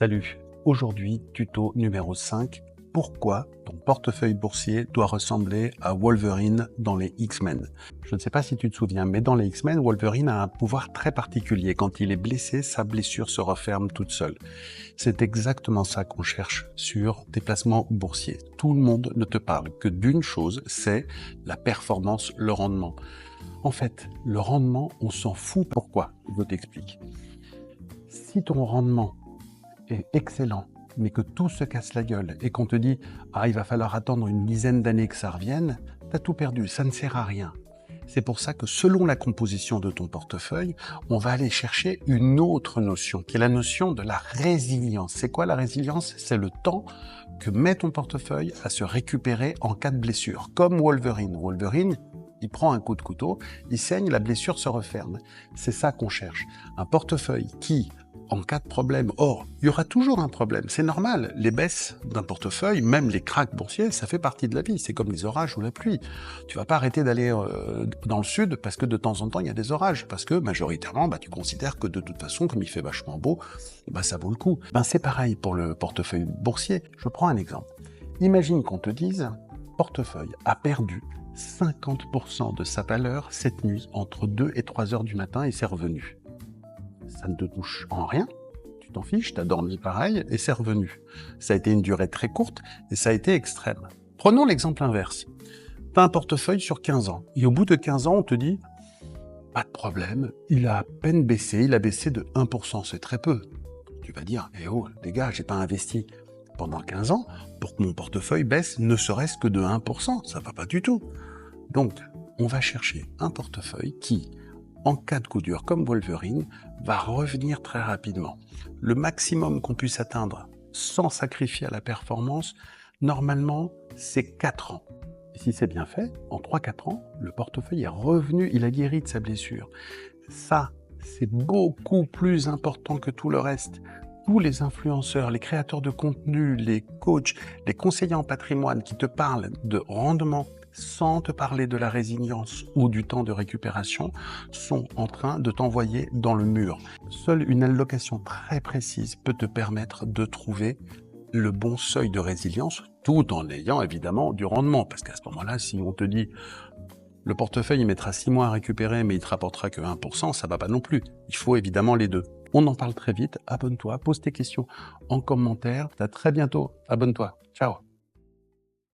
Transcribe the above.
Salut, aujourd'hui tuto numéro 5, pourquoi ton portefeuille boursier doit ressembler à Wolverine dans les X-Men. Je ne sais pas si tu te souviens, mais dans les X-Men, Wolverine a un pouvoir très particulier. Quand il est blessé, sa blessure se referme toute seule. C'est exactement ça qu'on cherche sur tes placements boursiers. Tout le monde ne te parle que d'une chose, c'est la performance, le rendement. En fait, le rendement, on s'en fout. Pourquoi? Je t'explique. Si ton rendement est excellent, mais que tout se casse la gueule et qu'on te dit « Ah, il va falloir attendre une dizaine d'années que ça revienne », t'as tout perdu, ça ne sert à rien. C'est pour ça que selon la composition de ton portefeuille, on va aller chercher une autre notion, qui est la notion de la résilience. C'est quoi la résilience? C'est le temps que met ton portefeuille à se récupérer en cas de blessure, comme Wolverine. Wolverine, il prend un coup de couteau, il saigne, la blessure se referme. C'est ça qu'on cherche. Un portefeuille qui, en cas de problème, or, il y aura toujours un problème, c'est normal. Les baisses d'un portefeuille, même les cracks boursiers, ça fait partie de la vie. C'est comme les orages ou la pluie. Tu vas pas arrêter d'aller dans le sud parce que de temps en temps, il y a des orages. Parce que majoritairement, tu considères que de toute façon, comme il fait vachement beau, ça vaut le coup. C'est pareil pour le portefeuille boursier. Je prends un exemple. Imagine qu'on te dise, portefeuille a perdu 50% de sa valeur cette nuit entre 2 et 3 heures du matin et c'est revenu. Ça ne te touche en rien, tu t'en fiches, t'as dormi pareil et c'est revenu. Ça a été une durée très courte et ça a été extrême. Prenons l'exemple inverse. T'as un portefeuille sur 15 ans et au bout de 15 ans, on te dit « Pas de problème, il a à peine baissé, il a baissé de 1%, c'est très peu. » Tu vas dire « Eh oh, les gars, j'ai pas investi pendant 15 ans pour que mon portefeuille baisse ne serait-ce que de 1%, ça va pas du tout. » Donc, on va chercher un portefeuille qui, en cas de coup dur comme Wolverine, va revenir très rapidement. Le maximum qu'on puisse atteindre sans sacrifier à la performance, normalement, c'est 4 ans. Et si c'est bien fait, en 3-4 ans, le portefeuille est revenu, il a guéri de sa blessure. Ça, c'est beaucoup plus important que tout le reste. Tous les influenceurs, les créateurs de contenu, les coachs, les conseillers en patrimoine qui te parlent de rendement sans te parler de la résilience ou du temps de récupération, sont en train de t'envoyer dans le mur. Seule une allocation très précise peut te permettre de trouver le bon seuil de résilience, tout en ayant évidemment du rendement. Parce qu'à ce moment-là, si on te dit le portefeuille il mettra 6 mois à récupérer, mais il te rapportera que 1%, ça va pas non plus. Il faut évidemment les deux. On en parle très vite. Abonne-toi, pose tes questions en commentaire. À très bientôt. Abonne-toi. Ciao.